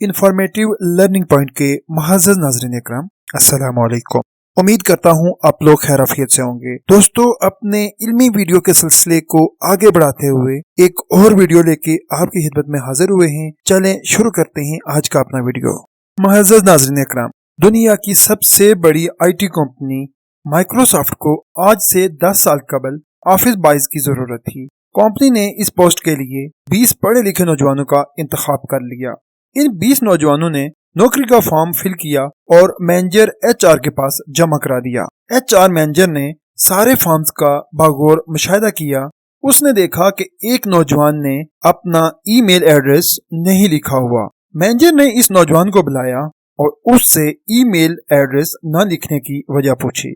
Informative learning point के मुअज़्ज़ज़ नाज़रीन इकराम, अस्सलाम वालेकुम। उम्मीद करता हूँ आप लोग खैरियत से होंगे। दोस्तों, अपने इल्मी वीडियो के सिलसिले को आगे बढ़ाते हुए एक और वीडियो लेके आपकी खिदमत में हाजिर हुए हैं। चलें शुरू करते हैं आज का अपना वीडियो। मुअज़्ज़ज़ नाज़रीन इकराम, दुनिया की सबसे बड़ी IT कंपनी माइक्रोसॉफ्ट को आज से 10 साल कबल ऑफिस बॉयज की जरूरत थी। कंपनी ने इस पोस्ट के लिए 20 पढ़े लिखे नौजवानों का इंतखाब कर लिया। इन 20 नौजवानों ने नौकरी का फॉर्म फिल किया और मैनेजर HR के पास जमा करा दिया। HR मैनेजर ने सारे फॉर्म्स का बागौर मुशाहिदा किया। उसने देखा कि एक नौजवान ने अपना ईमेल एड्रेस नहीं लिखा हुआ। मैनेजर ने इस नौजवान को बुलाया और उससे ईमेल एड्रेस न लिखने की वजह पूछी,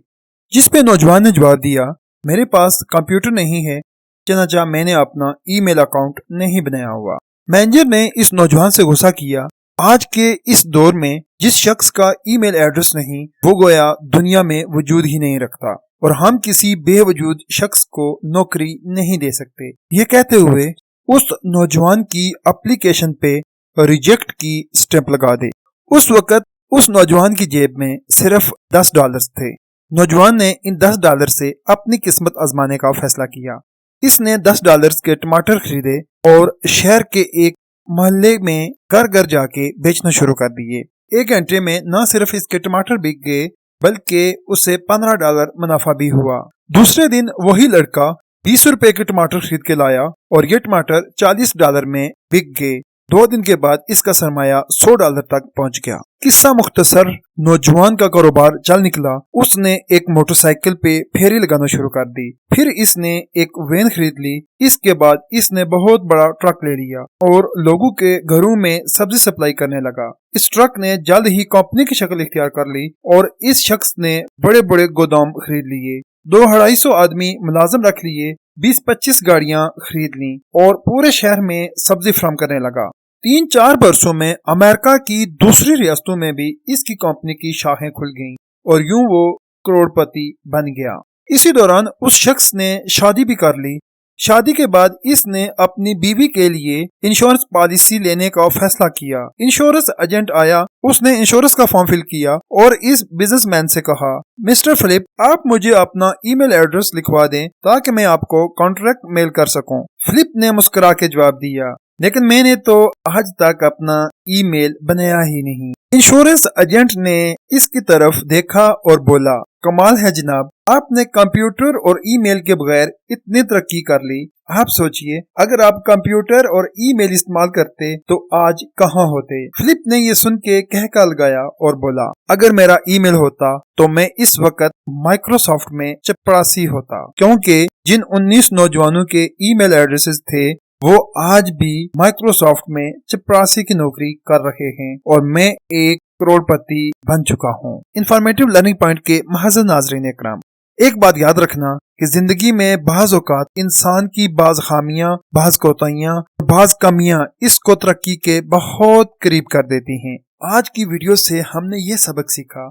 जिस पे नौजवान ने जवाब दिया, मेरे पास कंप्यूटर नहीं है, चनाचा मैंने अपना ईमेल अकाउंट नहीं बनाया हुआ। मैनेजर ने इस नौजवान से गुस्सा किया। आज के इस दौर में जिस शख्स का ईमेल एड्रेस नहीं, वो गोया दुनिया में वजूद ही नहीं रखता और हम किसी बेवजूद शख्स को नौकरी नहीं दे सकते। ये कहते हुए उस नौजवान की एप्लीकेशन पे रिजेक्ट की स्टैंप लगा दे। उस वक्त उस नौजवान की जेब में सिर्फ $10 थे। नौजवान ने इन $10 से अपनी किस्मत आजमाने का फैसला किया। इसने $10 के टमाटर खरीदे और शहर के एक मोहल्ले में घर घर जाके बेचना शुरू कर दिए। 1 घंटे में न सिर्फ इसके टमाटर बिक गए, बल्कि उसे $15 मुनाफा भी हुआ। दूसरे दिन वही लड़का 20 रुपए के टमाटर खरीद के लाया और ये टमाटर $40 में बिक गए। 2 दिन के बाद इसका सरमाया $100 तक पहुंच गया। किस्सा मुख्तसर, नौजवान का कारोबार चल निकला। उसने एक मोटरसाइकिल पे फेरी लगाना शुरू कर दी। फिर इसने एक वैन खरीद ली। इसके बाद इसने बहुत बड़ा ट्रक ले लिया और लोगों के घरों में सब्जी सप्लाई करने लगा। इस ट्रक ने जल्द ही कंपनी की शक्ल इख्तियार कर ली और इस शख्स ने बड़े बड़े गोदाम खरीद लिए। 200-250 आदमी मुलाजिम रख लिए, 20-25 गाड़ियां खरीद ली और पूरे शहर में सब्जी फराम करने लगा। 3-4 बरसों में अमेरिका की दूसरी रियासतों में भी इसकी कंपनी की शाखें खुल गईं और यूं वो करोड़पति बन गया। इसी दौरान उस शख्स ने शादी भी कर ली। शादी के बाद इसने अपनी बीवी के लिए इंश्योरेंस पॉलिसी लेने का फैसला किया। इंश्योरेंस एजेंट आया, उसने इंश्योरेंस का फॉर्म फिल किया और इस बिजनेसमैन से कहा, मिस्टर फिलिप, आप मुझे अपना ईमेल एड्रेस लिखवा दें ताकि मैं आपको कॉन्ट्रैक्ट मेल कर सकूं। फिलिप ने मुस्कुरा के जवाब दिया, लेकिन मैंने तो आज तक अपना ईमेल बनाया ही नहीं। इंश्योरेंस एजेंट ने इसकी तरफ देखा और बोला, कमाल है जनाब, आपने कंप्यूटर और ईमेल के बगैर इतनी तरक्की कर ली। आप सोचिए, अगर आप कंप्यूटर और ईमेल इस्तेमाल करते तो आज कहाँ होते। फिलिप ने ये सुन के कहका लगाया और बोला, अगर मेरा ईमेल होता तो मैं इस वक्त माइक्रोसॉफ्ट में चपरासी होता, क्योंकि जिन 19 नौजवानों के ईमेल एड्रेसेस थे वो आज भी माइक्रोसॉफ्ट में चपरासी की नौकरी कर रहे हैं और मैं एक करोड़पति बन चुका हूँ। इंफॉर्मेटिव लर्निंग पॉइंट के मुअज़्ज़ज़ नाज़रीन इकराम, एक बात याद रखना कि जिंदगी में बाज़ औक़ात इंसान की बाज़ खामियां, बाज़ कोताहियां, बाज़ कमियां इसको तरक्की के बहुत करीब कर देती हैं। आज की वीडियो से हमने ये सबक सीखा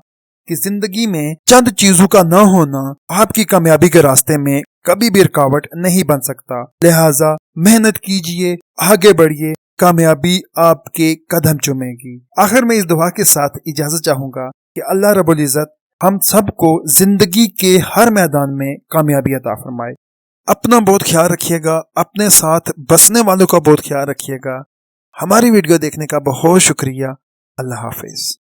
कि जिंदगी में चंद चीजों का न होना आपकी कामयाबी के रास्ते में कभी भी रुकावट नहीं बन सकता। लिहाजा मेहनत कीजिए, आगे बढ़िए, कामयाबी आपके कदम चूमेगी। आखिर में इस दुआ के साथ इजाजत चाहूंगा कि अल्लाह रब्बुल इज्जत हम सबको जिंदगी के हर मैदान में कामयाबी अता फरमाए। अपना बहुत ख्याल रखिएगा, अपने साथ बसने वालों का बहुत ख्याल रखिएगा। हमारी वीडियो देखने का बहुत शुक्रिया। अल्लाह हाफिज।